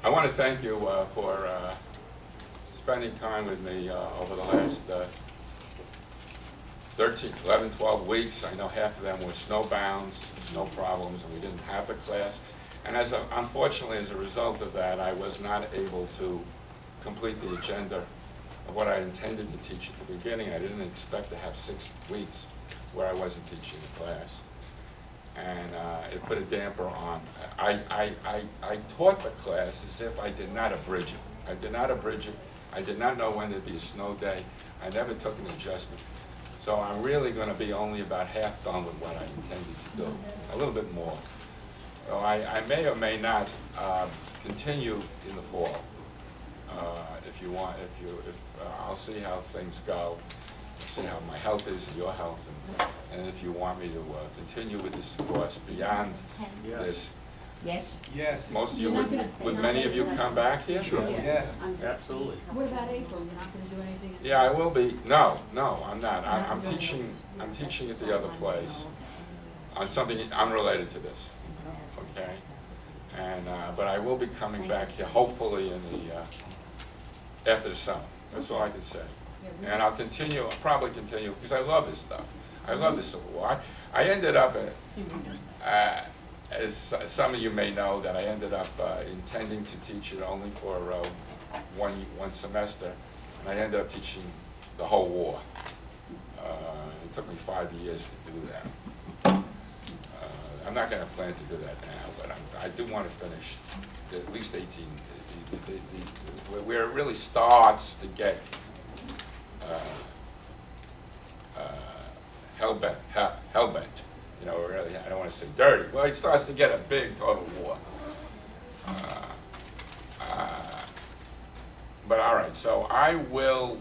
I want to thank you for spending time with me over the last 11, 12 weeks. I know half of them were snowbounds, no problems, and we didn't have the class. And unfortunately, as a result of that, I was not able to complete the agenda of what I intended to teach at the beginning. I didn't expect to have 6 weeks where I wasn't teaching the class. And it put a damper on. I taught the class as if I did not abridge it. I did not abridge it. I did not know when there'd be a snow day. I never took an adjustment. So I'm really going to be only about half done with what I intended to do, a little bit more. So I may or may not continue in the fall. If you want, I'll see how things go, see how my health is and your health, and if you want me to continue with this course beyond this. Yes. Yes. Most of you, would many of you come back here? Sure. Yes. Absolutely. What about April? You're not going to do anything? Yeah, I will be. No, I'm not. I'm teaching at the other place on something unrelated to this. Okay, and but I will be coming back here hopefully in the after the summer. That's all I can say. And I'll continue. I'll probably continue because I love this stuff. I love the Civil War. I ended up as some of you may know, that I ended up intending to teach it only for one semester, and I ended up teaching the whole war. It took me 5 years to do that. I'm not going to plan to do that now, but I do want to finish at least 18, where it really starts to get hell-bent. You know, really, I don't want to say dirty. Well, it starts to get a big total war. But all right, so I will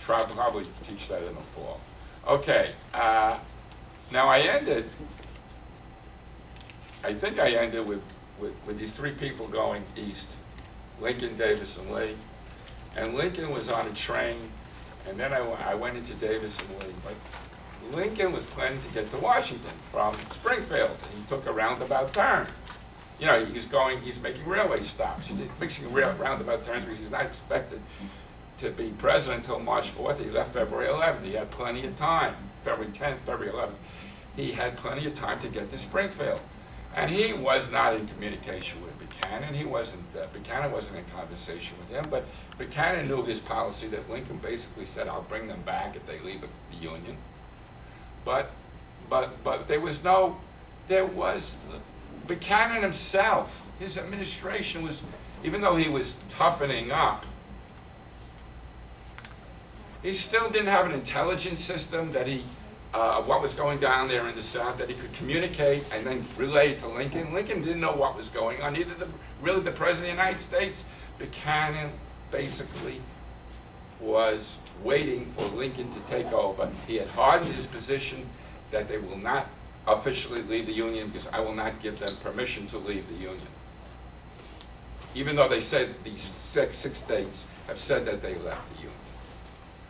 probably teach that in the fall. Okay, now I think I ended with these 3 people going east, Lincoln, Davis, and Lee. And Lincoln was on a train, and then I went into Davis and Lee. But Lincoln was planning to get to Washington from Springfield, and he took a roundabout turn. You know, he's making railway stops. He's making roundabout turns because he's not expected to be president until March 4th. He left February 11th. He had plenty of time. February 10th, February 11th. He had plenty of time to get to Springfield. And he was not in communication with Buchanan. Buchanan wasn't in conversation with him, but Buchanan knew his policy that Lincoln basically said, I'll bring them back if they leave the Union. But there was Buchanan himself, his administration was, even though he was toughening up, he still didn't have an intelligence system that of what was going down there in the South that he could communicate and then relay to Lincoln. Lincoln didn't know what was going on, neither really the President of the United States. Buchanan basically was waiting for Lincoln to take over. He had hardened his position that they will not officially leave the Union because I will not give them permission to leave the Union. Even though they said these six states have said that they left the Union.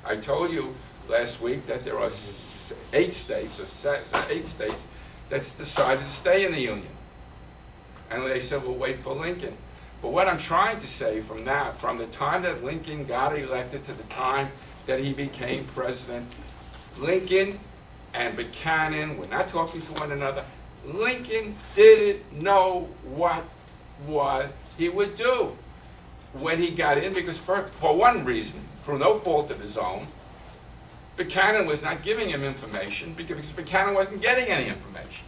I told you last week that there are 8 states that's decided to stay in the Union. And they said, we'll wait for Lincoln. But what I'm trying to say from the time that Lincoln got elected to the time that he became president, Lincoln and Buchanan were not talking to one another. Lincoln didn't know what he would do when he got in, because for one reason, through no fault of his own, Buchanan was not giving him information because Buchanan wasn't getting any information.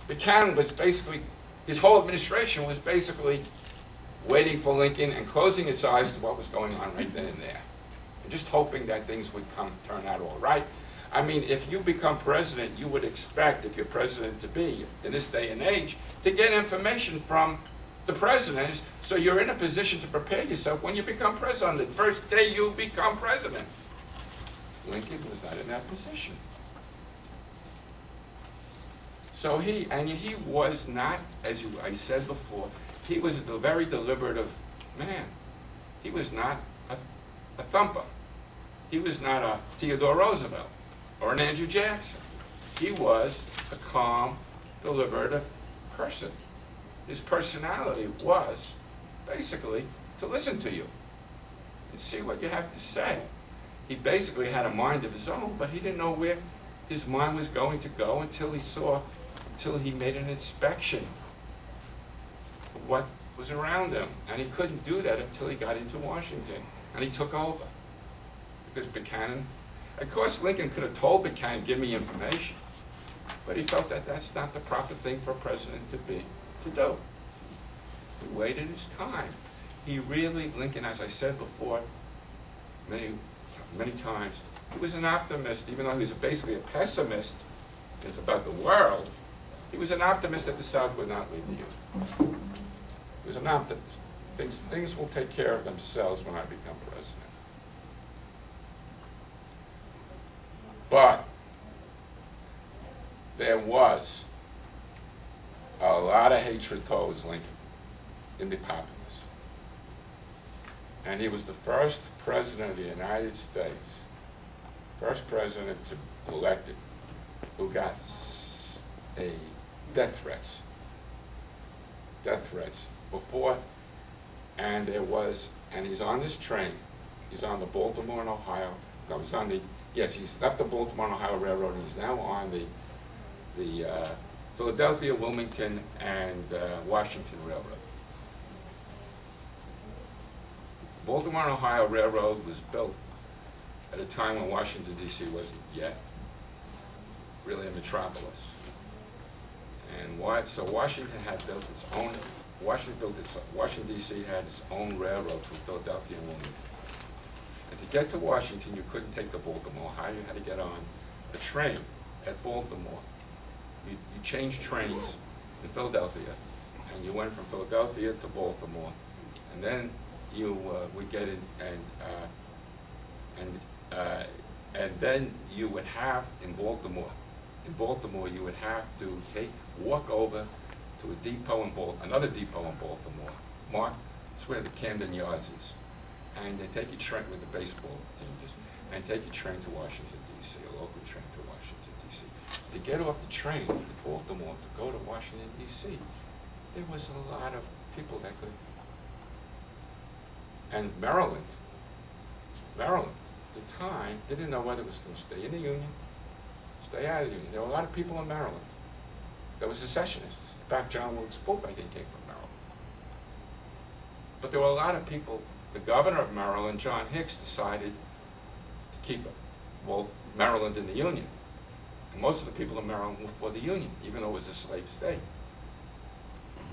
Buchanan was basically, his whole administration was basically waiting for Lincoln and closing its eyes to what was going on right then and there. And just hoping that things would turn out all right. I mean, if you become president, you would expect, if you're president to be, in this day and age, to get information from the president, so you're in a position to prepare yourself when you become president, the first day you become president. Lincoln was not in that position. So he was not, as I said before, he was a very deliberative man. He was not a thumper. He was not a Theodore Roosevelt or an Andrew Jackson. He was a calm, deliberative person. his personality was basically to listen to you and see what you have to say. He basically had a mind of his own, but he didn't know where his mind was going to go until he made an inspection of what was around him. And he couldn't do that until he got into Washington, and he took over. Because Buchanan, of course Lincoln could have told Buchanan, give me information, but he felt that that's not the proper thing for a president to do. He waited his time. He really, Lincoln, as I said before, many times, he was an optimist, even though he was basically a pessimist about the world. He was an optimist that the South would not lead the Union. He was an optimist. Things will take care of themselves when I become president. But there was a lot of hatred towards Lincoln in the populace. And he was the first president of the United States, first president elected who got death threats before, and he's on this train. He's on the Baltimore and Ohio. No, he's left the Baltimore and Ohio Railroad, and he's now on the Philadelphia, Wilmington, and Washington Railroad. Baltimore and Ohio Railroad was built at a time when Washington, D.C. wasn't yet really a metropolis. And so Washington had built its own, Washington, D.C. had its own railroad from Philadelphia and Wilmington. And to get to Washington, you couldn't take the Baltimore Ohio, you had to get on a train at Baltimore. You changed trains in Philadelphia, and you went from Philadelphia to Baltimore, and then you would get in, and then you would have in Baltimore you would have to walk over to a depot another depot in Baltimore. Mark, it's where the Camden Yards is, and they take your train with the baseball team, and take your train to Washington D.C., a local train to Washington D.C. To get off the train in Baltimore to go to Washington D.C., there was a lot of people that could. And Maryland, at the time, didn't know whether it was going to stay in the Union, stay out of the Union. There were a lot of people in Maryland that were secessionists. In fact, John Wilkes Booth, I think, came from Maryland. But there were a lot of people. The governor of Maryland, John Hicks, decided to keep Maryland in the Union. And most of the people in Maryland were for the Union, even though it was a slave state.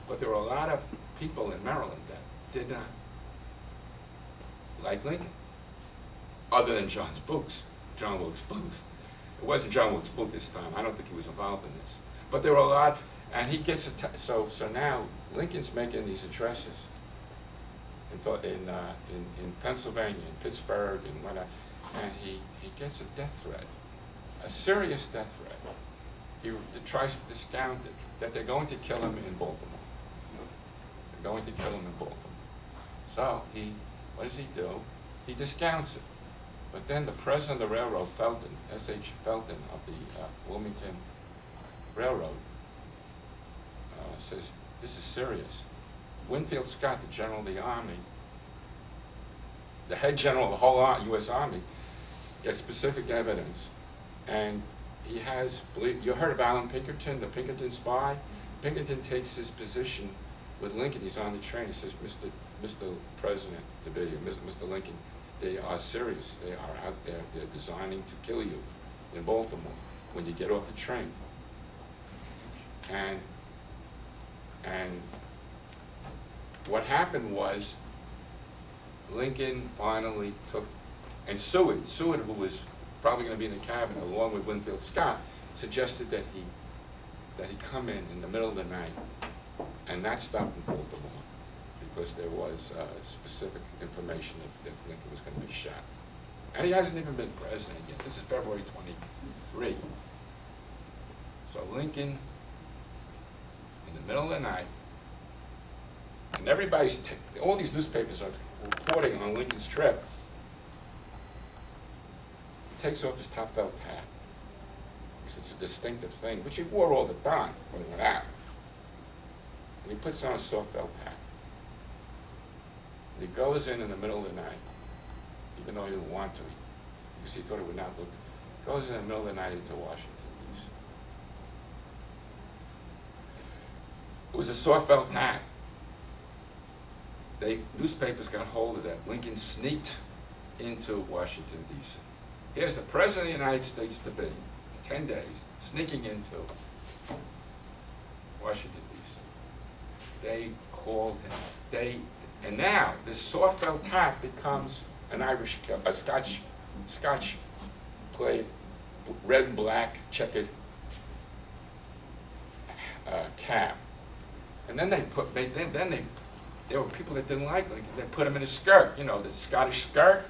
But there were a lot of people in Maryland that did not like Lincoln, other than John Wilkes Booth. It wasn't John Wilkes Booth this time. I don't think he was involved in this. But there were a lot, and he gets so now Lincoln's making these addresses in Pennsylvania, in Pittsburgh, and whatnot, and he gets a death threat, a serious death threat. He tries to discount it, that they're going to kill him in Baltimore. They're going to kill him in Baltimore. So what does he do? He discounts it. But then the president of the railroad, Felton, S.H. Felton of the Wilmington Railroad, says, this is serious. Winfield Scott, the general of the Army, the head general of the whole U.S. Army, gets specific evidence. And he has, you heard of Alan Pinkerton, the Pinkerton spy? Pinkerton takes his position with Lincoln. He's on the train. He says, Mr. President, Mr. Lincoln, they are serious. They are out there. They're designing to kill you in Baltimore when you get off the train. And what happened was Lincoln finally took, and Seward, who was probably going to be in the cabinet along with Winfield Scott, suggested that he come in the middle of the night and not stop in Baltimore, because there was specific information that Lincoln was going to be shot. And he hasn't even been president yet. This is February 23. So Lincoln, in the middle of the night, and all these newspapers are reporting on Lincoln's trip, he takes off his top felt hat, because it's a distinctive thing, which he wore all the time when he went out. and he puts on a soft felt hat. And he goes in the middle of the night, even though he didn't want to, because he thought it would not look, goes in the middle of the night into Washington, D.C. It was a soft felt hat. Newspapers got hold of that. Lincoln sneaked into Washington, D.C. Here's the President of the United States to be, in 10 days, sneaking into Washington, D.C. They called him. And now this soft felt hat becomes a Scotch plate, red and black checkered cap. And then there were people that didn't like Lincoln. They put him in a skirt, the Scottish skirt.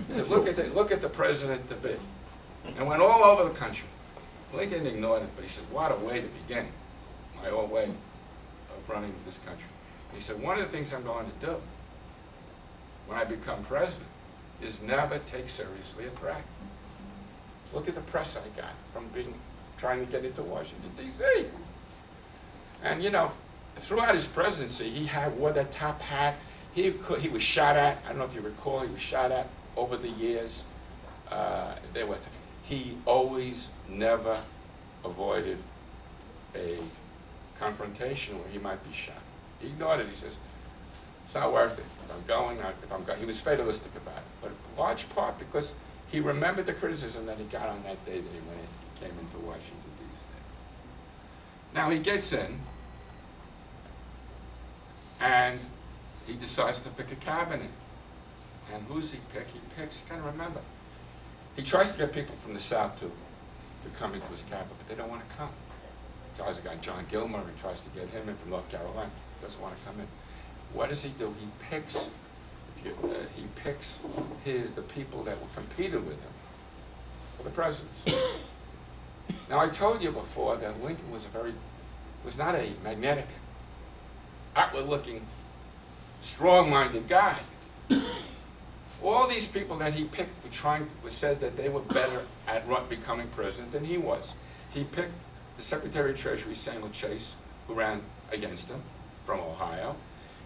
He said, look at the president to be. And went all over the country. Lincoln ignored it, but he said, what a way to begin my old way of running this country. And he said, one of the things I'm going to do when I become president is never take seriously a threat. Look at the press I got from trying to get into Washington, D.C. And throughout his presidency, he wore that top hat. He was shot at. I don't know if you recall. He was shot at over the years. He always never avoided a confrontation where he might be shot. He ignored it. He says, "It's not worth it. If I'm going, He was fatalistic about it, but in large part because he remembered the criticism that he got on that day that he came into Washington, D.C. Now he gets in. And he decides to pick a cabinet. And who's he pick? He picks, you gotta remember, he tries to get people from the South to come into his cabinet, but they don't want to come. There's a guy, John Gilmer, he tries to get him in from North Carolina, doesn't want to come in. What does he do? He picks the people that were competing with him for the presidency. Now I told you before that Lincoln was not a magnetic, outward-looking, strong-minded guy. All these people that he picked said that they were better at becoming president than he was. He picked the Secretary of Treasury, Samuel Chase, who ran against him from Ohio.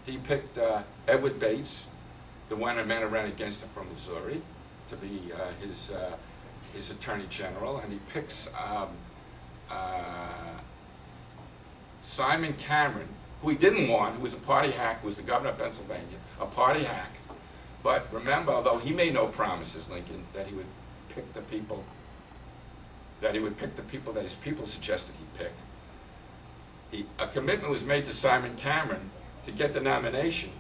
He picked Edward Bates, the man who ran against him from Missouri, to be his Attorney General, and he picks Simon Cameron, who he didn't want, who was a party hack, who was the governor of Pennsylvania, a party hack. But remember, although he made no promises, Lincoln, that he would pick the people that his people suggested he pick. A commitment was made to Simon Cameron to get the nomination.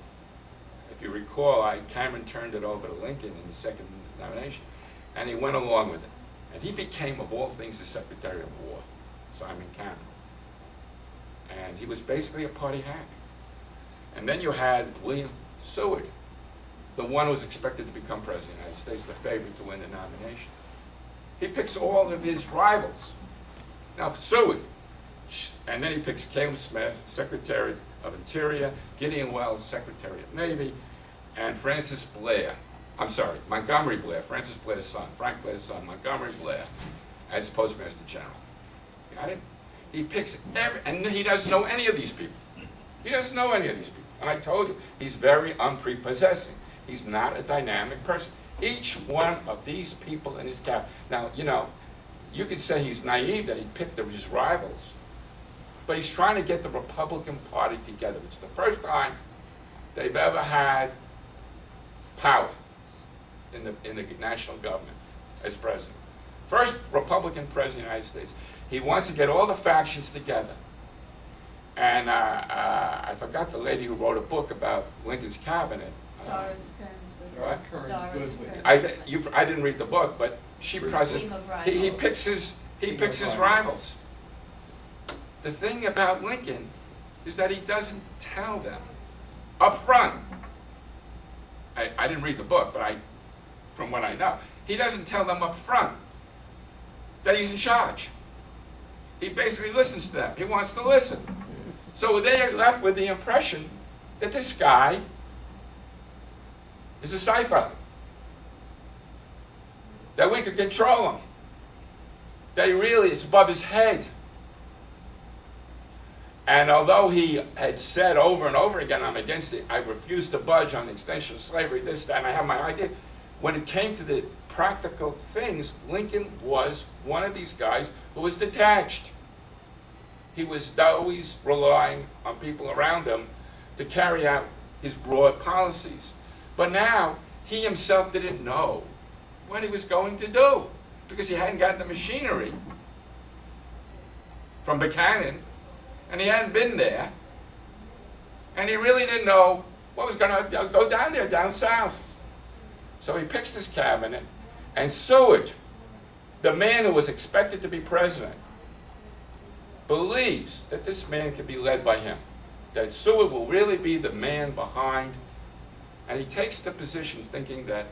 If you recall, Cameron turned it over to Lincoln in the second nomination, and he went along with it. And he became, of all things, the Secretary of War, Simon Cameron. And he was basically a party hack. And then you had William Seward, the one who was expected to become president of the United States, the favorite to win the nomination. He picks all of his rivals. Now, Seward, and then he picks Caleb Smith, Secretary of Interior, Gideon Wells, Secretary of Navy, and Montgomery Blair, Francis Blair's son, Frank Blair's son, Montgomery Blair, as Postmaster General. Got it? He picks and he doesn't know any of these people. He doesn't know any of these people. And I told you, he's very unprepossessing. He's not a dynamic person. Each one of these people in his cabinet. Now, you could say he's naive that he picked his rivals, but he's trying to get the Republican Party together. It's the first time they've ever had power in the national government as president. First Republican president of the United States. He wants to get all the factions together. And I forgot the lady who wrote a book about Lincoln's cabinet. Doris Kearns What? Doris Kearns. I didn't read the book, but she prices. He picks his rivals. The thing about Lincoln is that he doesn't tell them up front. I didn't read the book, but from what I know, he doesn't tell them up front that he's in charge. He basically listens to them. He wants to listen. So they are left with the impression that this guy is a cipher, that we could control him, that he really is above his head. And although he had said over and over again, I'm against it, I refuse to budge on the extension of slavery, this, that, and I have my idea, when it came to the practical things, Lincoln was one of these guys who was detached. He was always relying on people around him to carry out his broad policies. But now, he himself didn't know what he was going to do because he hadn't gotten the machinery from Buchanan, and he hadn't been there, and he really didn't know what was going to go down there, down south. So he picks his cabinet, and Seward, the man who was expected to be president, believes that this man can be led by him, that Seward will really be the man behind, and he takes the position thinking that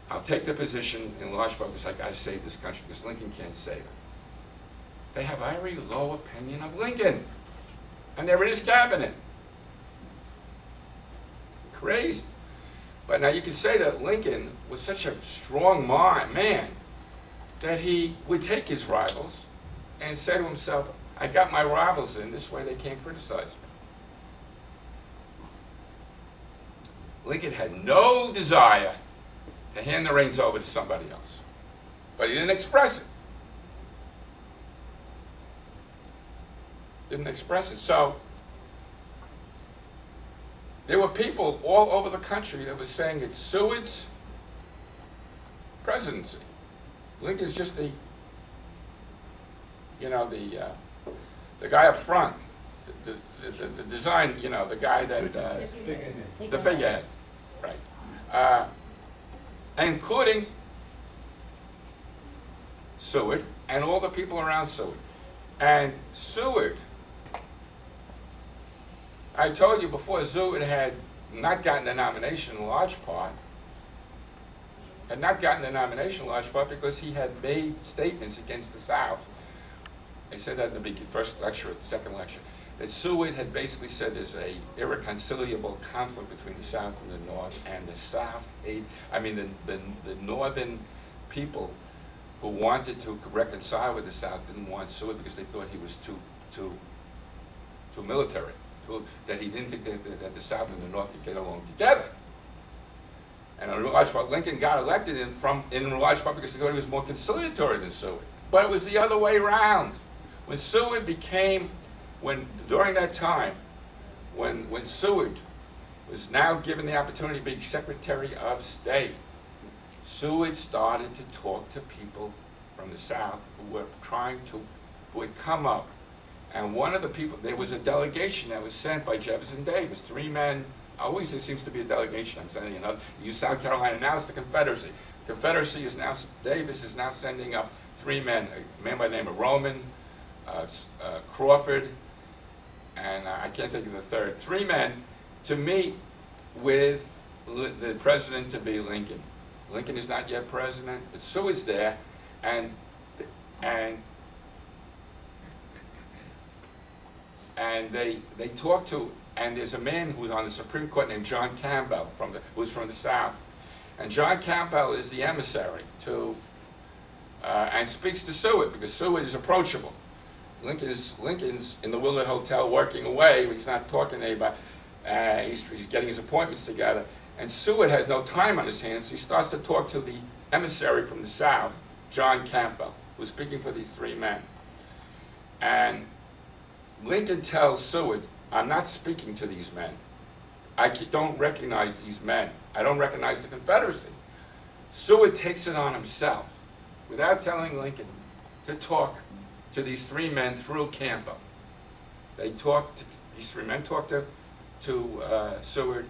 I'll take the position in large part because I got to save this country because Lincoln can't save it. They have a very low opinion of Lincoln, and they're in his cabinet. Crazy. But now you can say that Lincoln was such a strong man that he would take his rivals and say to himself, I got my rivals in, this way they can't criticize me. Lincoln had no desire to hand the reins over to somebody else, but he didn't express it. So there were people all over the country that were saying it's Seward's presidency. Lincoln's just the guy up front, the design, the guy that, the figurehead, right. Including Seward and all the people around Seward. And Seward, I told you before, Seward had not gotten the nomination in large part, because he had made statements against the South. I said that in the first lecture, or the second lecture, that Seward had basically said there's a irreconcilable conflict between the South and the North, and the South the Northern people who wanted to reconcile with the South didn't want Seward because they thought he was too military, that he didn't think that the South and the North could get along together. And in large part, Lincoln got elected in large part because they thought he was more conciliatory than Seward. But it was the other way around. When Seward during that time, when Seward was now given the opportunity to be Secretary of State, Seward started to talk to people from the South who had come up. And one of the people, there was a delegation that was sent by Jefferson Davis, 3 men. Always there seems to be a delegation. I'm sending another. You use South Carolina, now it's the Confederacy. The Confederacy is now, Davis is now sending up 3 men, a man by the name of Roman, Crawford, and I can't think of the third. 3 men to meet with the president to be Lincoln. Lincoln is not yet president, but Seward's there, and they talk to, and there's a man who's on the Supreme Court named John Campbell who's from the South, and John Campbell is the emissary and speaks to Seward because Seward is approachable. Lincoln's in the Willard Hotel working away, but he's not talking to anybody. He's getting his appointments together. And Seward has no time on his hands. He starts to talk to the emissary from the South, John Campbell, who's speaking for these 3 men. And Lincoln tells Seward, I'm not speaking to these men. I don't recognize these men. I don't recognize the Confederacy. Seward takes it on himself, without telling Lincoln, to talk to these 3 men through Campbell. These 3 men talk to Seward,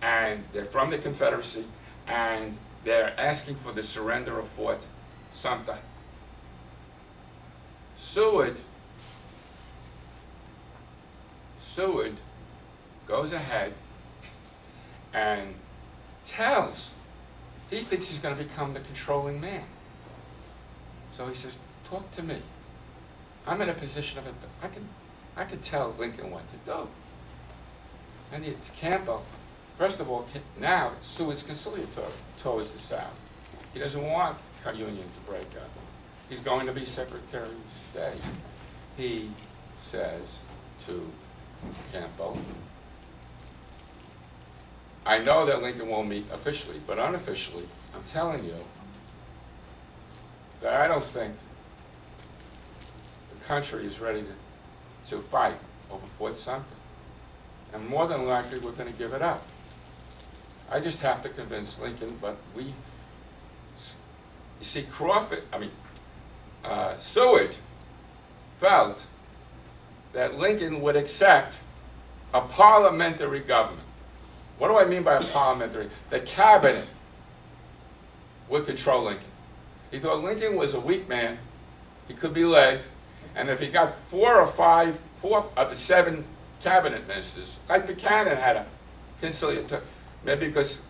and they're from the Confederacy, and they're asking for the surrender of Fort Sumter. Seward goes ahead and he thinks he's going to become the controlling man. So he says, talk to me. I'm in a position of it. I can tell Lincoln what to do. And it's Campbell. First of all, now Seward's conciliatory towards the South. He doesn't want Union to break up. He's going to be Secretary of State. says to Campbell, I know that Lincoln won't meet officially, but unofficially, I'm telling you that I don't think the country is ready to fight over Fort Sumter. And more than likely, we're going to give it up. I just have to convince Lincoln, but you see, Seward felt that Lincoln would accept a parliamentary government. What do I mean by a parliamentary? The cabinet would control Lincoln. He thought Lincoln was a weak man. He could be led. And if he got four of the 7 cabinet ministers, like Buchanan had a conciliatory, maybe because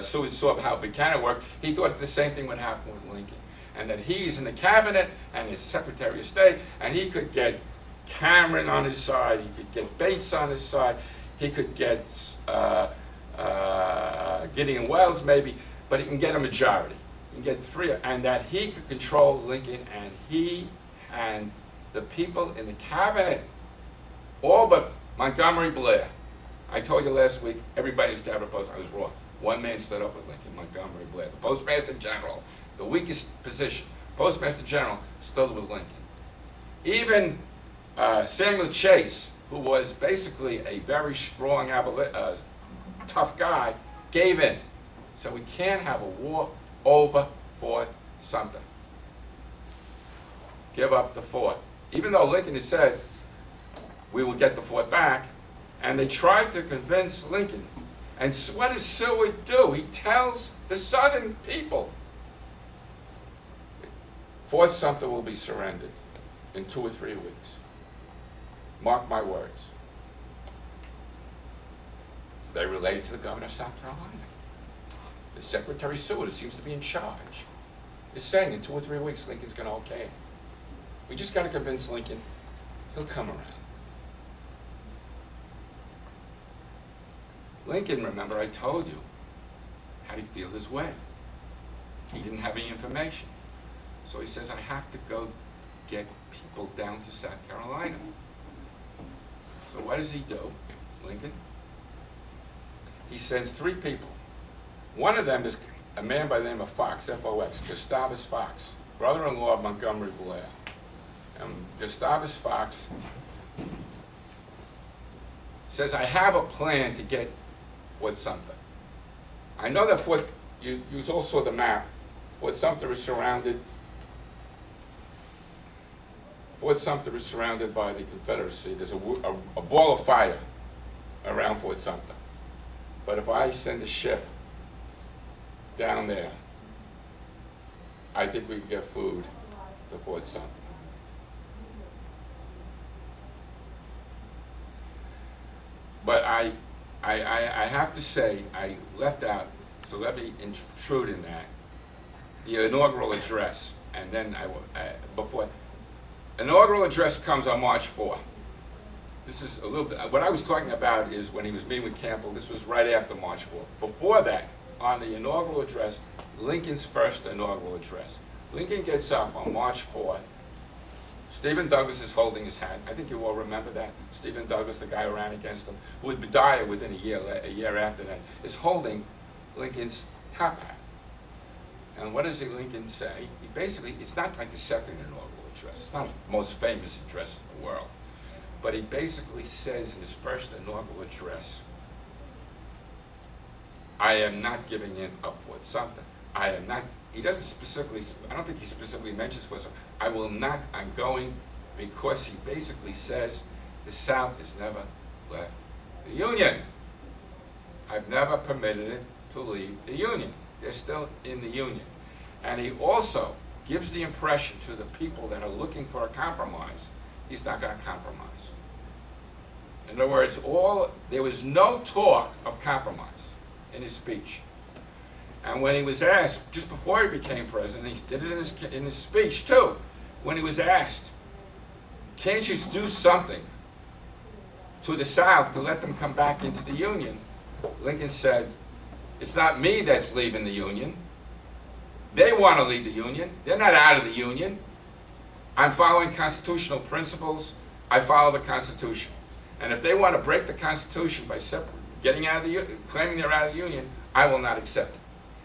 Seward saw how Buchanan worked, he thought the same thing would happen with Lincoln. And that he's in the cabinet and his Secretary of State, and he could get Cameron on his side, he could get Bates on his side, he could get Gideon Wells maybe, but he can get a majority. He can get 3, and that he could control Lincoln, and he and the people in the cabinet, all but Montgomery Blair. I told you last week, everybody's cabinet post, I was wrong. One man stood up with Lincoln, Montgomery Blair, the Postmaster General, the weakest position. Postmaster General stood with Lincoln. Even Samuel Chase, who was basically a very strong, tough guy, gave in. So we can't have a war over Fort Sumter. Give up the fort. Even though Lincoln had said we will get the fort back, and they tried to convince Lincoln. And what does Seward do? He tells the Southern people, Fort Sumter will be surrendered in 2 or 3 weeks. Mark my words. They relate to the governor of South Carolina. The Secretary Seward, who seems to be in charge, is saying in 2 or 3 weeks Lincoln's going to okay it. We just got to convince Lincoln he'll come around. Lincoln, remember I told you, how did he feel his way? He didn't have any information. So he says, I have to go get people down to South Carolina. So what does he do, Lincoln? He sends 3 people. One of them is a man by the name of Fox, F-O-X, Gustavus Fox, brother-in-law of Montgomery Blair. And Gustavus Fox says, I have a plan to get Fort Sumter. I know that you all saw the map. Fort Sumter is surrounded. Fort Sumter is surrounded by the Confederacy. There's a ball of fire around Fort Sumter. But if I send a ship down there, I think we can get food to Fort Sumter. But I have to say, I left out, so let me intrude in that, the inaugural address. And then before, inaugural address comes on March 4th. This is a little bit, what I was talking about is when he was meeting with Campbell, this was right after March 4th. Before that, on the inaugural address, Lincoln's first inaugural address. Lincoln gets up on March 4th. Stephen Douglas is holding his hat. I think you all remember that. Stephen Douglas, the guy who ran against him, who would die within a year after that, is holding Lincoln's top hat. And what does Lincoln say? He basically, it's not like the second inaugural address. It's not the most famous address in the world. But he basically says in his first inaugural address, I am not giving in up Fort Sumter. I am not, he doesn't specifically, I don't think he specifically mentions Fort Sumter. I will not, I'm going, because he basically says the South has never left the Union. I've never permitted it to leave the Union. They're still in the Union. And he also gives the impression to the people that are looking for a compromise, he's not going to compromise. In other words, there was no talk of compromise in his speech. And when he was asked, just before he became president, he did it in his speech too, when he was asked, can't you do something to the South to let them come back into the Union? Lincoln said, it's not me that's leaving the Union. They want to leave the Union. They're not out of the Union. I'm following constitutional principles. I follow the Constitution. And if they want to break the Constitution by getting out of the claiming they're out of the Union, I will not accept it.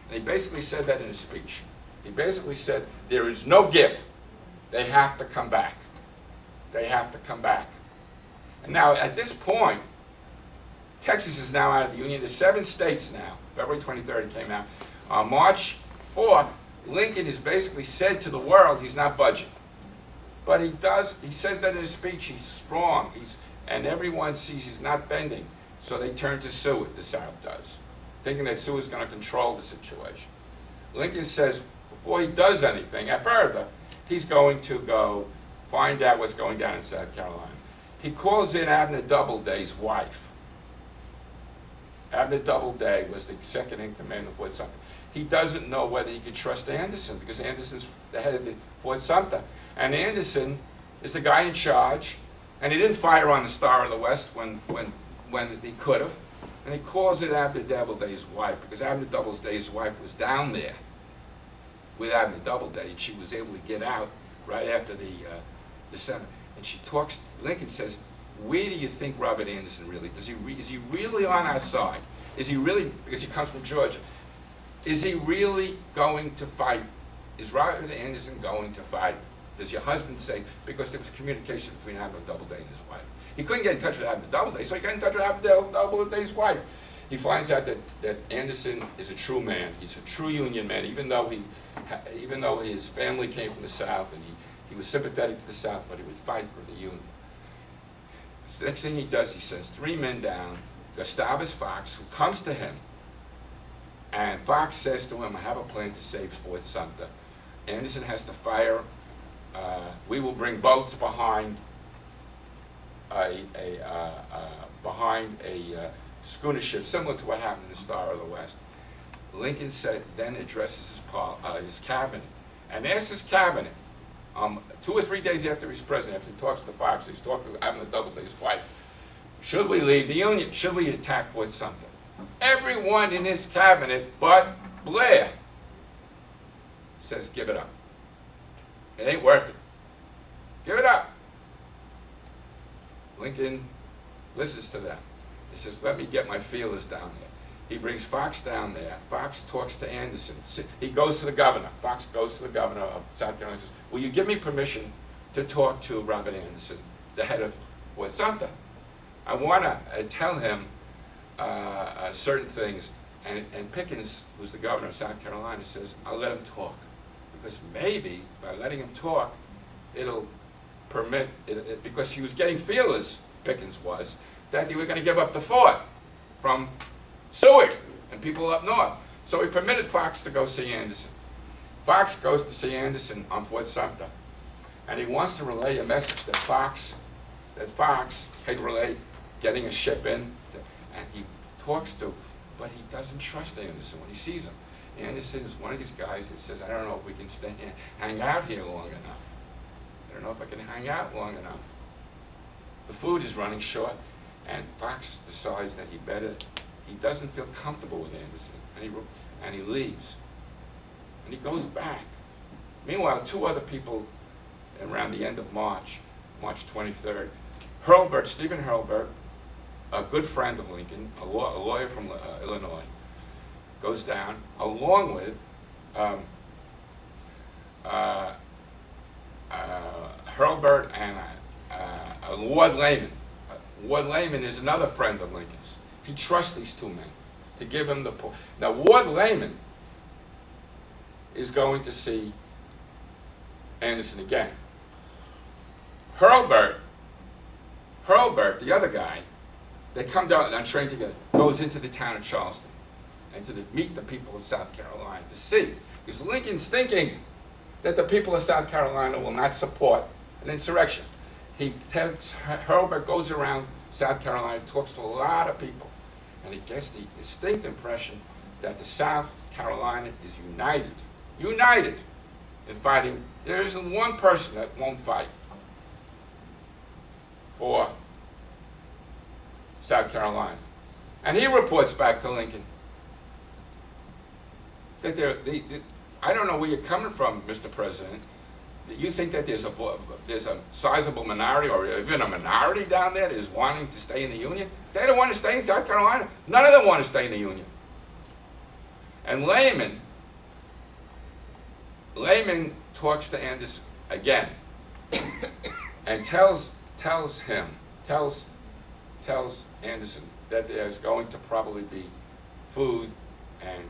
And he basically said that in his speech. He basically said, there is no give. They have to come back. They have to come back. And now, at this point, Texas is now out of the Union. There's 7 states now. February 23rd it came out. On March 4th, Lincoln has basically said to the world he's not budging. But he says that in his speech, he's strong. And everyone sees he's not bending. So they turn to Seward, the South does, thinking that Seward's going to control the situation. Lincoln says before he does anything further, he's going to go find out what's going down in South Carolina. He calls in Abner Doubleday's wife. Abner Doubleday was the second in command of Fort Sumter. He doesn't know whether he could trust Anderson because Anderson's the head of the Fort Sumter. And Anderson is the guy in charge, and he didn't fire on the Star of the West when he could have. And he calls in Abner Doubleday's wife because Abner Doubleday's wife was down there with Abner Doubleday, and she was able to get out right after the December. And she talks, Lincoln says, where do you think Robert Anderson really, is he really on our side? Is he really, because he comes from Georgia, is he really going to fight? Is Robert Anderson going to fight? Does your husband say, because there was communication between Abner Doubleday and his wife. He couldn't get in touch with Abner Doubleday, so he got in touch with Abner Doubleday's wife. He finds out that Anderson is a true man. He's a true Union man, even though his family came from the South and he was sympathetic to the South, but he would fight for the Union. So the next thing he does, he sends 3 men down, Gustavus Fox, who comes to him, and Fox says to him, I have a plan to save Fort Sumter. Anderson has to fire, we will bring boats behind a schooner ship, similar to what happened in the Star of the West. Lincoln then addresses his cabinet and asks his cabinet, 2 or 3 days after he's president, after he talks to Fox, he's talking to Abner Doubleday's wife, should we leave the Union? Should we attack Fort Sumter? Everyone in his cabinet but Blair says, give it up. It ain't worth it. Give it up. Lincoln listens to them. He says, let me get my feelers down there. He brings Fox down there. Fox talks to Anderson. He goes to the governor. Fox goes to the governor of South Carolina and says, will you give me permission to talk to Robert Anderson, the head of Fort Sumter? I want to tell him certain things. And Pickens, who's the governor of South Carolina, says, I'll let him talk. Because maybe by letting him talk, it'll permit, because he was getting feelers, Pickens was, that he was going to give up the fort from Seward and people up north. So he permitted Fox to go see Anderson. Fox goes to see Anderson on Fort Sumter, and he wants to relay a message that Fox had relayed, getting a ship in, and he talks to, but he doesn't trust Anderson when he sees him. Anderson is one of these guys that says, I don't know if we can hang out here long enough. I don't know if I can hang out long enough. The food is running short, and Fox decides that he doesn't feel comfortable with Anderson, and he leaves. And he goes back. Meanwhile, 2 other people around the end of March 23rd, Stephen Hurlburt, a good friend of Lincoln, a lawyer from Illinois, goes down, along with Hurlburt and Ward Layman. Ward Layman is another friend of Lincoln's. He trusts these 2 men to give him the point. Now, Ward Layman is going to see Anderson again. Hurlburt, the other guy, they come down on train together, goes into the town of Charleston and to meet the people of South Carolina to see. Because Lincoln's thinking that the people of South Carolina will not support an insurrection. Hurlburt goes around South Carolina, talks to a lot of people, and he gets the distinct impression that the South Carolina is united in fighting. There isn't one person that won't fight for South Carolina. And he reports back to Lincoln that I don't know where you're coming from, Mr. President, you think that there's a sizable minority or even a minority down there that is wanting to stay in the Union? They don't want to stay in South Carolina. None of them want to stay in the Union. And Lehman talks to Anderson again and tells Anderson that there's going to probably be food and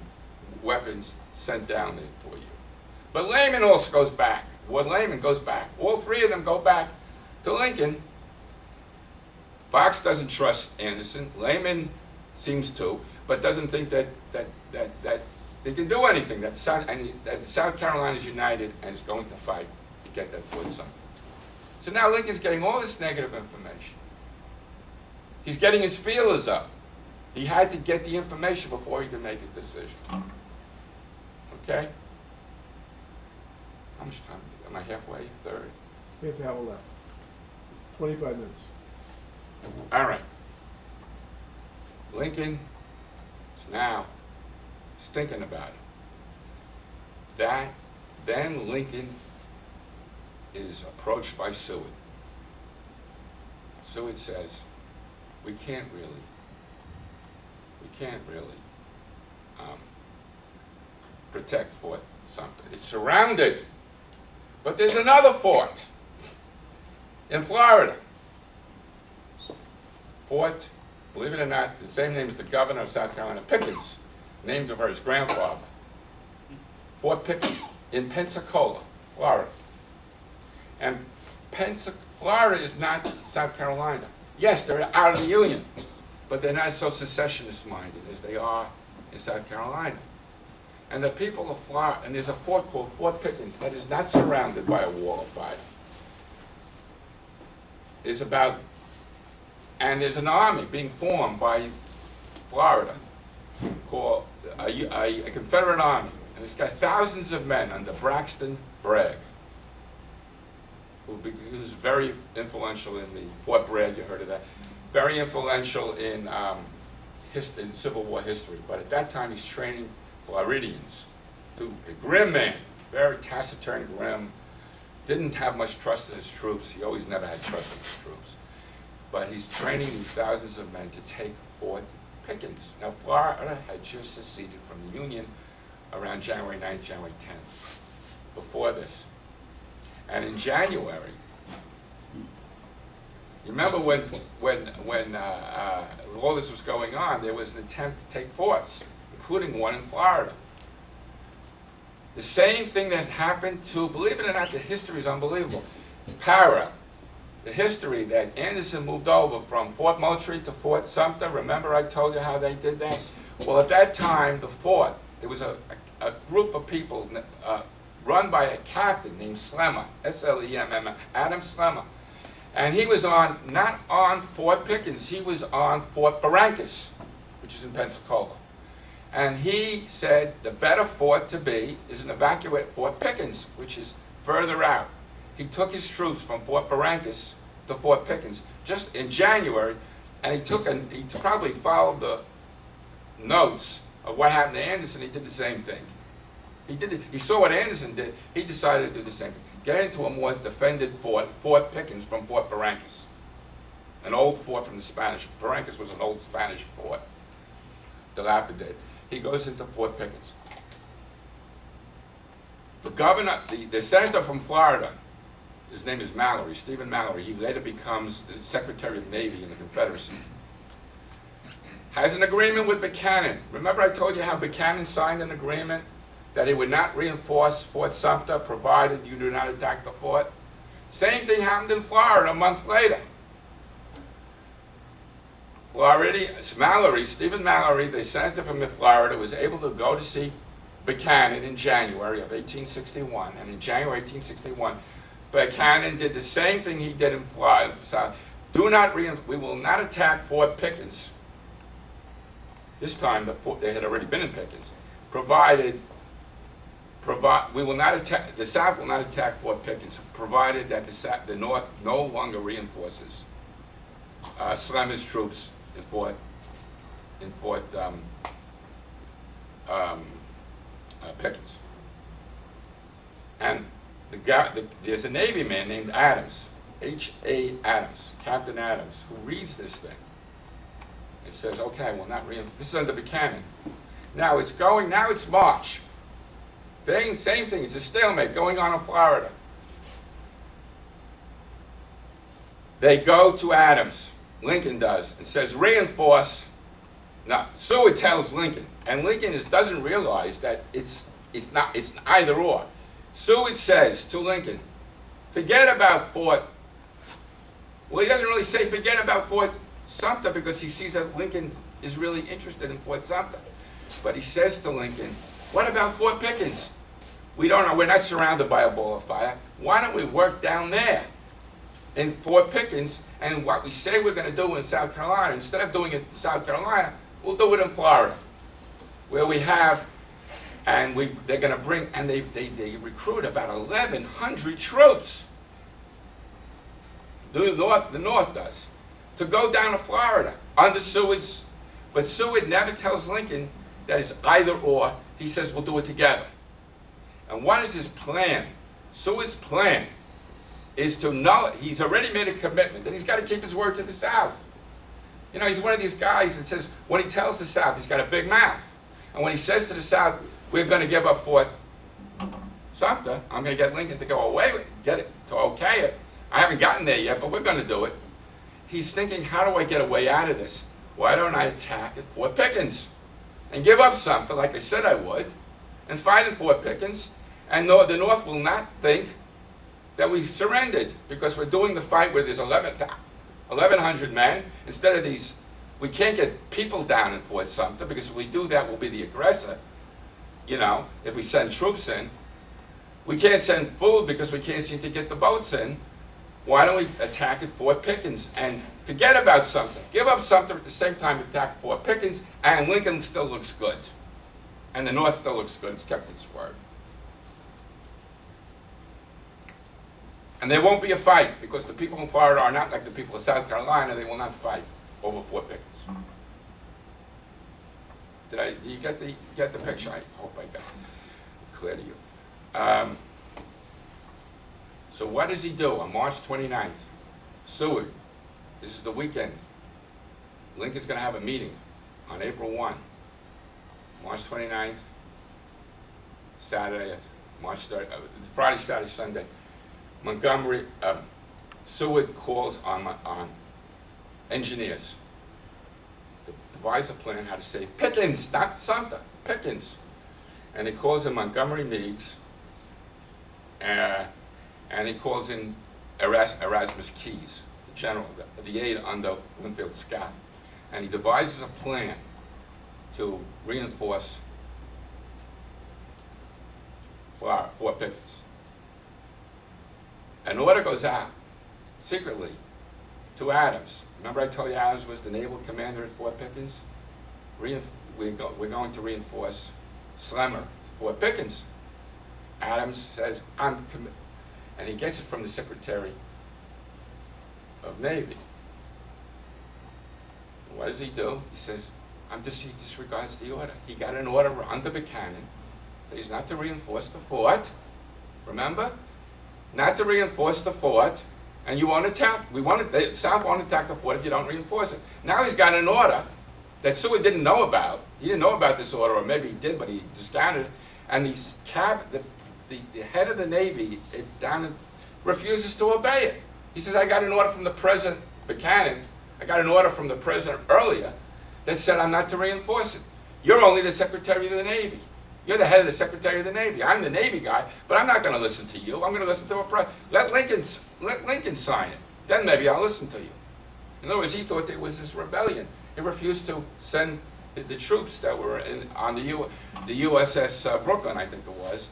weapons sent down there for you. But Lehman also goes back. Lehman goes back. All three of them go back to Lincoln. Fox doesn't trust Anderson. Lehman seems to, but doesn't think that they can do anything. That South Carolina is united and is going to fight to get that food something. So now Lincoln's getting all this negative information. He's getting his feelers up. He had to get the information before he could make a decision. Okay? How much time? Am I halfway? Third? We have an hour left. 25 minutes. All right. Lincoln is now thinking about it. Then Lincoln is approached by Seward. Seward says, we can't really protect Fort Sumter. It's surrounded, but there's another fort in Florida. Fort, believe it or not, the same name as the governor of South Carolina, Pickens, named after his grandfather. Fort Pickens in Pensacola, Florida. And Florida is not South Carolina. Yes, they're out of the Union, but they're not so secessionist-minded as they are in South Carolina. And the people of Florida, and there's a fort called Fort Pickens that is not surrounded by a wall of fire. And there's an army being formed by Florida called a Confederate army, and it's got thousands of men under Braxton Bragg, who's very influential in the Fort Bragg. You heard of that? Very influential in Civil War history. But at that time, he's training Floridians. A grim man, very taciturn, grim. Didn't have much trust in his troops. He always never had trust in his troops. But he's training these thousands of men to take Fort Pickens. Now, Florida had just seceded from the Union around January 9th, January 10th, before this. And in January, you remember when all this was going on, there was an attempt to take forts, including one in Florida. The same thing that happened to, believe it or not, the history is unbelievable. The history that Anderson moved over from Fort Moultrie to Fort Sumter. Remember I told you how they did that? Well, at that time, the fort, there was a group of people run by a captain named Slemmer, S-L-E-M-M, Adam Slemmer. And he was not on Fort Pickens, he was on Fort Barrancas, which is in Pensacola. And he said the better fort to be is an evacuate Fort Pickens, which is further out. He took his troops from Fort Barrancas to Fort Pickens just in January, and he probably followed the notes of what happened to Anderson. He did the same thing. He saw what Anderson did. He decided to do the same thing. Get into a more defended fort, Fort Pickens from Fort Barrancas, an old fort from the Spanish. Barrancas was an old Spanish fort, dilapidated. He goes into Fort Pickens. The governor, the senator from Florida, his name is Mallory, Stephen Mallory. He later becomes the Secretary of the Navy in the Confederacy. Has an agreement with Buchanan. Remember I told you how Buchanan signed an agreement that he would not reinforce Fort Sumter provided you do not attack the fort? Same thing happened in Florida a month later. Stephen Mallory, the senator from Florida, was able to go to see Buchanan in January of 1861, and in January 1861, Buchanan did the same thing he did in Florida. So, we will not attack Fort Pickens. This time, they had already been in Pickens. We will not attack. The South will not attack Fort Pickens, provided that the North no longer reinforces Slemmer's troops in Fort Pickens. And there's a Navy man named Adams, H.A. Adams, Captain Adams, who reads this thing. It says, okay, well, not reinforce. This is under Buchanan. Now it's March. Same thing, it's a stalemate going on in Florida. They go to Adams, Lincoln does, and says, reinforce. Now, Seward tells Lincoln, and Lincoln doesn't realize that it's either or. Seward says to Lincoln, forget about Fort, well, he doesn't really say forget about Fort Sumter because he sees that Lincoln is really interested in Fort Sumter. But he says to Lincoln, what about Fort Pickens? We don't know, we're not surrounded by a ball of fire. Why don't we work down there in Fort Pickens, and what we say we're going to do in South Carolina, instead of doing it in South Carolina, we'll do it in Florida, where we have, and they're going to bring, and they recruit about 1,100 troops. The North does, to go down to Florida under Seward's, but Seward never tells Lincoln that it's either or. He says we'll do it together. And what is his plan? Seward's plan is to he's already made a commitment that he's got to keep his word to the South. You know, he's one of these guys that says when he tells the South, he's got a big mouth. And when he says to the South, we're going to give up Fort Sumter, I'm going to get Lincoln to go away with it, get it, to okay it. I haven't gotten there yet, but we're going to do it. He's thinking, how do I get a way out of this? Why don't I attack at Fort Pickens and give up Sumter like I said I would and fight at Fort Pickens, and the North will not think that we've surrendered because we're doing the fight where there's 1,100 men instead of these. We can't get people down in Fort Sumter because if we do that, we'll be the aggressor. You know, if we send troops in, we can't send food because we can't seem to get the boats in. Why don't we attack at Fort Pickens and forget about Sumter? Give up Sumter at the same time attack Fort Pickens, and Lincoln still looks good. And the North still looks good. It's kept its word. And there won't be a fight because the people in Florida are not like the people of South Carolina. They will not fight over Fort Pickens. Do you get the picture? I hope I got it clear to you. So what does he do on March 29th? Seward, this is the weekend. Lincoln's going to have a meeting on April 1. March 29th, Saturday, March 3rd, Friday, Saturday, Sunday. Montgomery, Seward calls on engineers to devise a plan how to save Pickens, not Sumter, Pickens. And he calls in Montgomery Meigs, and he calls in Erasmus Keyes, the general, the aide under Winfield Scott. And he devises a plan to reinforce Fort Pickens. An order goes out secretly to Adams. Remember I told you Adams was the naval commander at Fort Pickens? We're going to reinforce Slemmer, Fort Pickens. Adams says, and he gets it from the Secretary of Navy. What does he do? He says, he disregards the order. He got an order under Buchanan that he's not to reinforce the fort. Remember? Not to reinforce the fort, and you won't attack. The South won't attack the fort if you don't reinforce it. Now he's got an order that Seward didn't know about. He didn't know about this order, or maybe he did, but he discounted it. And the head of the Navy refuses to obey it. He says, I got an order from the President, Buchanan, I got an order from the President earlier that said I'm not to reinforce it. You're only the Secretary of the Navy. You're the head of the Secretary of the Navy. I'm the Navy guy, but I'm not going to listen to you. I'm going to listen to let Lincoln sign it. Then maybe I'll listen to you. In other words, he thought there was this rebellion. He refused to send the troops that were on the USS Brooklyn, I think it was,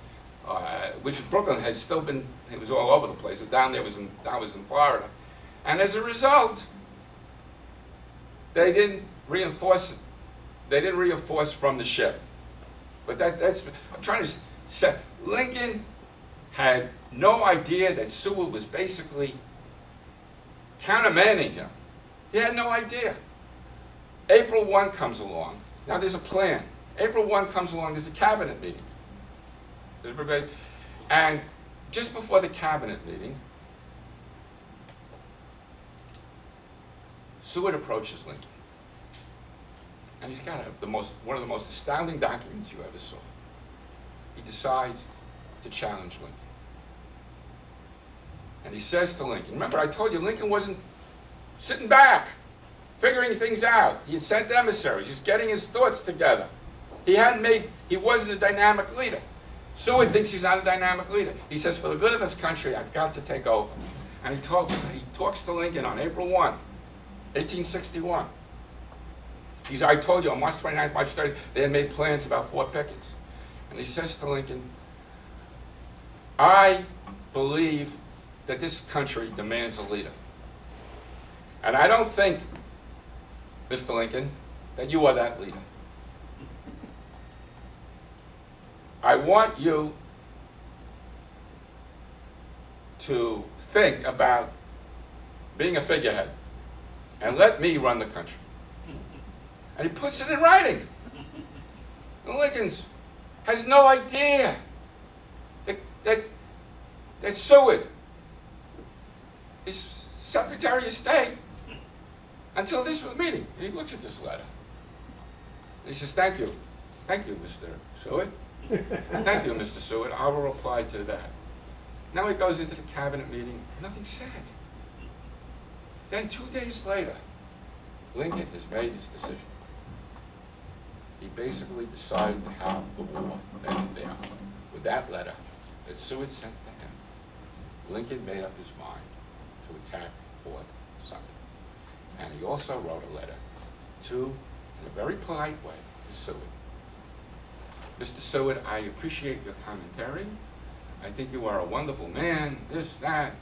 which Brooklyn had still been. It was all over the place. But down there was in Florida, and as a result, they didn't reinforce it. They didn't reinforce from the ship. But that's, I'm trying to say, Lincoln had no idea that Seward was basically countermanding him. He had no idea. April 1 comes along. Now there's a plan. April 1 comes along, there's a cabinet meeting. And just before the cabinet meeting, Seward approaches Lincoln. And he's got one of the most astounding documents you ever saw. He decides to challenge Lincoln. And he says to Lincoln, remember I told you Lincoln wasn't sitting back, figuring things out. He had sent emissaries, he's getting his thoughts together. He wasn't a dynamic leader. Seward thinks he's not a dynamic leader. He says, for the good of this country, I've got to take over. And he talks to Lincoln on April 1, 1861. I told you on March 29th, March 30th, they had made plans about Fort Pickens. And he says to Lincoln, I believe that this country demands a leader. And I don't think, Mr. Lincoln, that you are that leader. I want you to think about being a figurehead and let me run the country. And he puts it in writing. And Lincoln has no idea that Seward is Secretary of State until this meeting. And he looks at this letter. And he says, thank you, Mr. Seward. Thank you, Mr. Seward. I will reply to that. Now he goes into the cabinet meeting, nothing's said. Then 2 days later, Lincoln has made his decision. He basically decided to have the war then and there. With that letter that Seward sent to him, Lincoln made up his mind to attack Fort Sumter. And he also wrote a letter in a very polite way, to Seward. Mr. Seward, I appreciate your commentary. I think you are a wonderful man, this, that.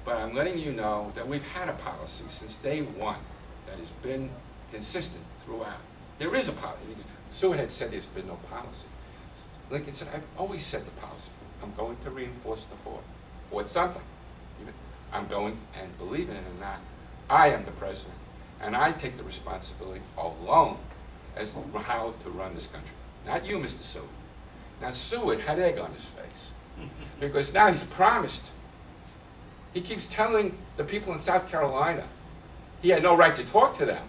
But I'm letting you know that we've had a policy since day one that has been consistent throughout. There is a policy. Seward had said there's been no policy. Lincoln said, I've always said the policy. I'm going to reinforce the Fort Sumter. I'm going, and believe it or not, I am the president, and I take the responsibility alone as to how to run this country. Not you, Mr. Seward. Now, Seward had egg on his face, because now he's promised. He keeps telling the people in South Carolina he had no right to talk to them,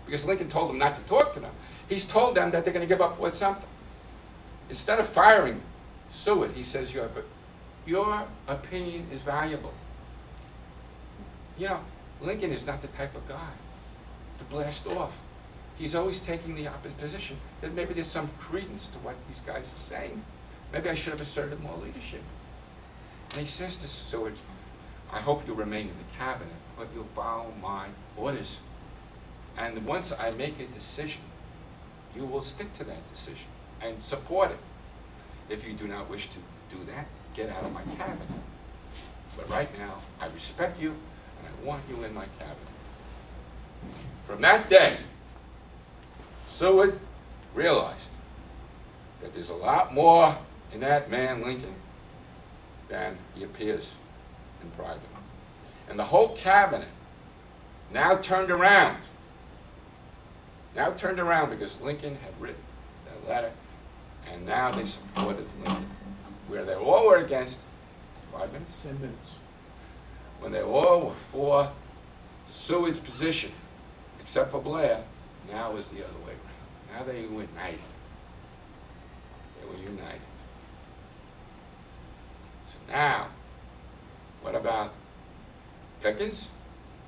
because Lincoln told him not to talk to them. He's told them that they're going to give up Fort Sumter. Instead of firing Seward, he says, your opinion is valuable. You know, Lincoln is not the type of guy to blast off. He's always taking the opposite position. That maybe there's some credence to what these guys are saying. Maybe I should have asserted more leadership. And he says to Seward, I hope you remain in the cabinet, but you'll follow my orders. And once I make a decision, you will stick to that decision and support it. If you do not wish to do that, get out of my cabinet. But right now, I respect you, and I want you in my cabinet. From that day, Seward realized that there's a lot more in that man, Lincoln, than he appears in private. And the whole cabinet now turned around. Now turned around because Lincoln had written that letter, and now they supported Lincoln. Where they all were against, 5 minutes? 10 minutes. When they all were for Seward's position, except for Blair, now is the other way around. Now they were united. They were united. So now, what about Pickens?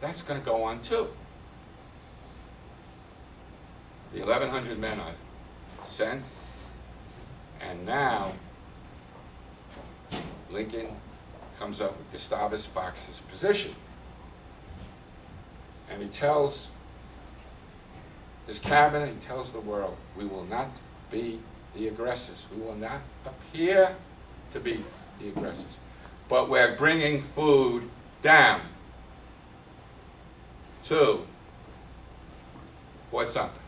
That's going to go on too. The 1,100 men are sent, and now Lincoln comes up with Gustavus Fox's position. And he tells his cabinet, he tells the world, we will not be the aggressors. We will not appear to be the aggressors. But we're bringing food down to Fort Sumter.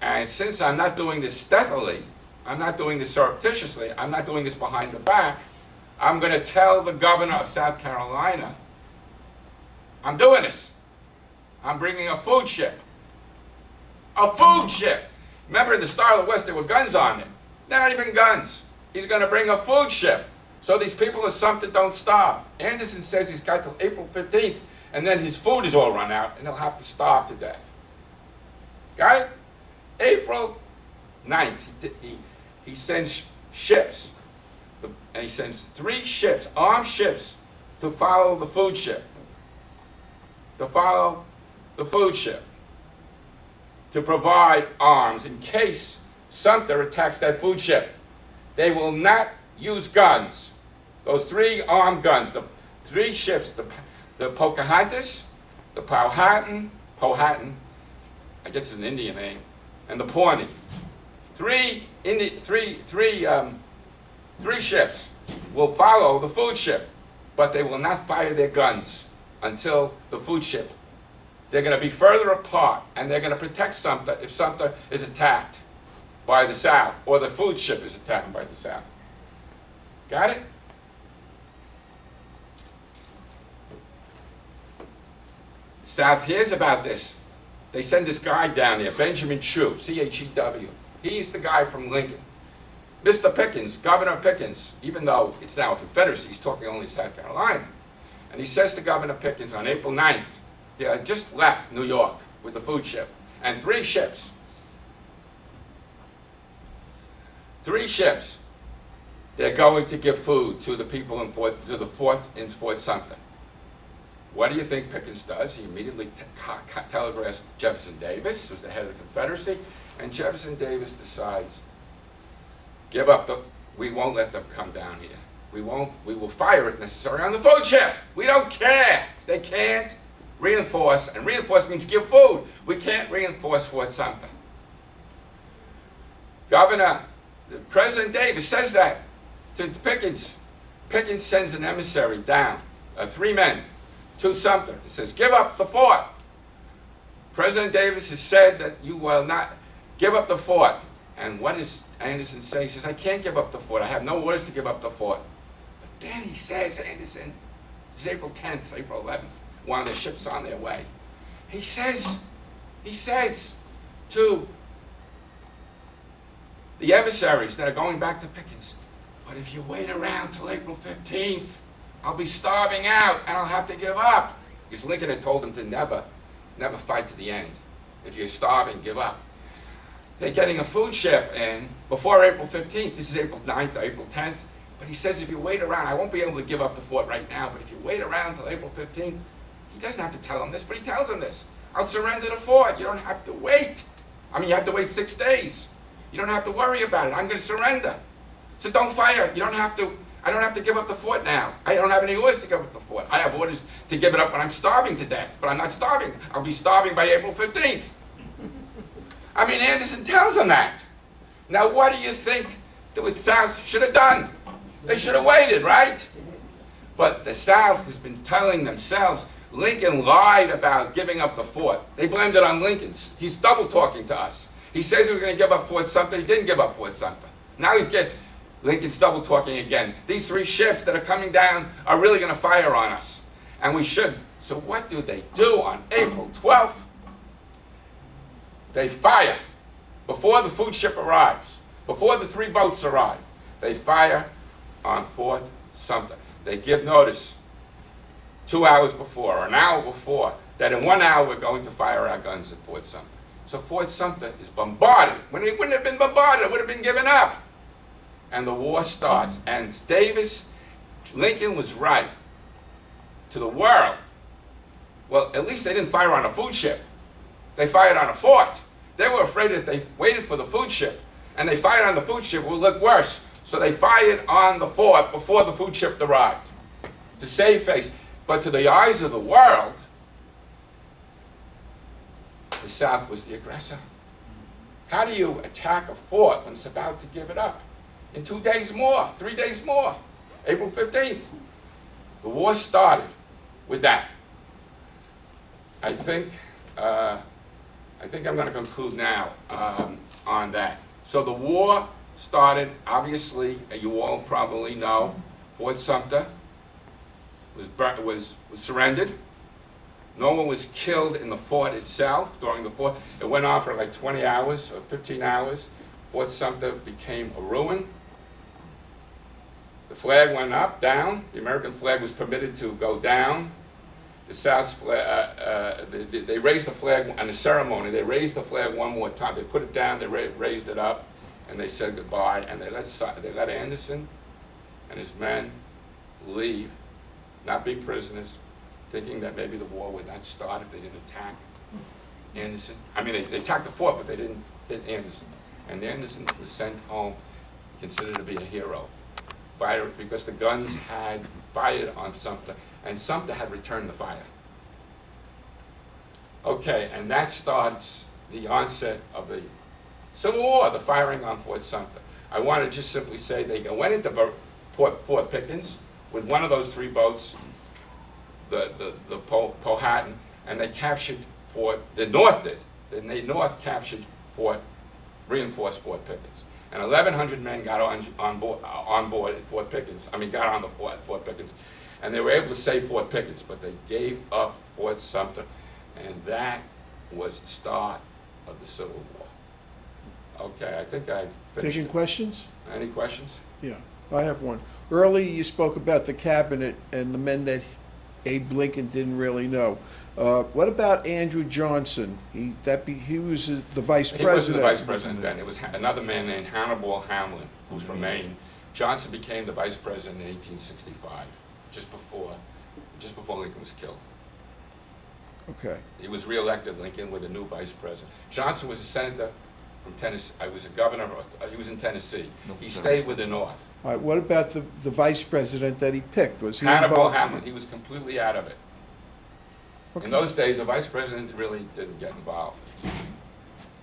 And since I'm not doing this stealthily, I'm not doing this surreptitiously, I'm not doing this behind the back, I'm going to tell the governor of South Carolina, I'm doing this. I'm bringing a food ship. A food ship! Remember in the Star of the West there were guns on it. They're not even guns. he's going to bring a food ship so these people of Sumter don't starve. Anderson says he's got till April 15th, and then his food is all run out, and they'll have to starve to death. Got it? April 9th, he sends ships, and he sends 3 ships, armed ships, to follow the food ship. To follow the food ship. To provide arms in case Sumter attacks that food ship. They will not use guns. Those 3 armed guns, the 3 ships, the Pocahontas, the Powhatan, I guess it's an Indian name, and the Pawnee. 3 ships will follow the food ship, but they will not fire their guns until the food ship. They're going to be further apart, and they're going to protect Sumter if Sumter is attacked by the South, or the food ship is attacked by the South. Got it? South hears about this. They send this guy down there, Benjamin Chew, C-H-E-W. He's the guy from Lincoln. Mr. Pickens, Governor Pickens, even though it's now a Confederacy, he's talking only South Carolina. And he says to Governor Pickens on April 9th, they had just left New York with the food ship, and 3 ships. 3 ships. They're going to give food to the people in Fort Sumter. What do you think Pickens does? He immediately telegraphs Jefferson Davis, who's the head of the Confederacy, and Jefferson Davis decides, we won't let them come down here. We will fire if necessary on the food ship. We don't care. They can't reinforce, and reinforce means give food. We can't reinforce Fort Sumter. President Davis says that to Pickens. Pickens sends an emissary down, 3 men, to Sumter. He says, give up the fort. President Davis has said that you will not give up the fort. And what does Anderson say? He says, I can't give up the fort. I have no orders to give up the fort. But then he says, Anderson, it's April 10th, April 11th, one of the ships on their way. He says to the emissaries that are going back to Pickens, but if you wait around till April 15th, I'll be starving out and I'll have to give up. Because Lincoln had told him to never fight to the end. If you're starving, give up. They're getting a food ship in before April 15th. This is April 9th or April 10th. But he says, if you wait around, I won't be able to give up the fort right now, but if you wait around till April 15th, he doesn't have to tell him this, but he tells him this. I'll surrender the fort. You don't have to wait. I mean, you have to wait 6 days. You don't have to worry about it. I'm going to surrender. So don't fire. I don't have to give up the fort now. I don't have any orders to give up the fort. I have orders to give it up when I'm starving to death, but I'm not starving. I'll be starving by April 15th. I mean, Anderson tells him that. Now, what do you think the South should have done? They should have waited, right? But the South has been telling themselves, Lincoln lied about giving up the fort. They blamed it on Lincoln. He's double talking to us. He says he was going to give up Fort Sumter. He didn't give up Fort Sumter. Now Lincoln's double talking again. These 3 ships that are coming down are really going to fire on us. And we should. So what do they do on April 12th? They fire. Before the food ship arrives, before the 3 boats arrive, they fire on Fort Sumter. They give notice 2 hours before, or an hour before, that in 1 hour we're going to fire our guns at Fort Sumter. So Fort Sumter is bombarded. When it wouldn't have been bombarded, it would have been given up. And the war starts. And Lincoln was right to the world. Well, at least they didn't fire on a food ship. They fired on a fort. They were afraid if they waited for the food ship and they fired on the food ship, it would look worse. So they fired on the fort before the food ship arrived to save face. But to the eyes of the world, the South was the aggressor. How do you attack a fort when it's about to give it up? In 2 days more, 3 days more, April 15th. The war started with that. I think I'm going to conclude now on that. So the war started, obviously, you all probably know, Fort Sumter was surrendered. No one was killed in the fort itself during the fort. It went on for like 20 hours or 15 hours. Fort Sumter became a ruin. flag went up, down. The American flag was permitted to go down. The South's flag, they raised the flag on the ceremony. They raised the flag one more time. They put it down, they raised it up, and they said goodbye. And they let Anderson and his men leave, not be prisoners, thinking that maybe the war would not start if they didn't attack Anderson. I mean, they attacked the fort, but they didn't hit Anderson. And Anderson was sent home, considered to be a hero, because the guns had fired on Sumter, and Sumter had returned the fire. Okay, and that starts the onset of the Civil War, the firing on Fort Sumter. I want to just simply say they went into Fort Pickens with one of those 3 boats, the Powhatan, and they captured the North did. The North captured reinforced Fort Pickens. And 1,100 men got on board at Fort Pickens. I mean, got on the fort at Fort Pickens. And they were able to save Fort Pickens, but they gave up Fort Sumter. And that was the start of the Civil War. Okay, I think I finished. Taking questions? Any questions? Yeah, I have one. Earlier, you spoke about the cabinet and the men that Abe Lincoln didn't really know. What about Andrew Johnson? He was the vice president. He wasn't the vice president then. It was another man named Hannibal Hamlin, who's from Maine. Johnson became the vice president in 1865, just before Lincoln was killed. Okay. He was reelected, Lincoln, with a new vice president. Johnson was a senator from Tennessee. I was a governor. He was in Tennessee. He stayed with the North. All right, what about the vice president that he picked? Was he Hannibal involved? Hamlin. He was completely out of it. Okay. In those days, a vice president really didn't get involved.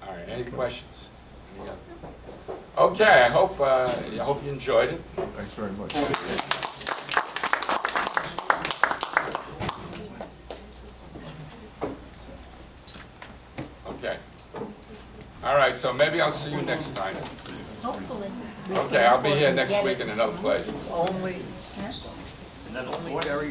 All right, any questions? Any other? Okay, I hope you enjoyed it. Thanks very much. Okay. All right, so maybe I'll see you next time. Hopefully. Okay, I'll be here next week in another place. Only, and then only Gary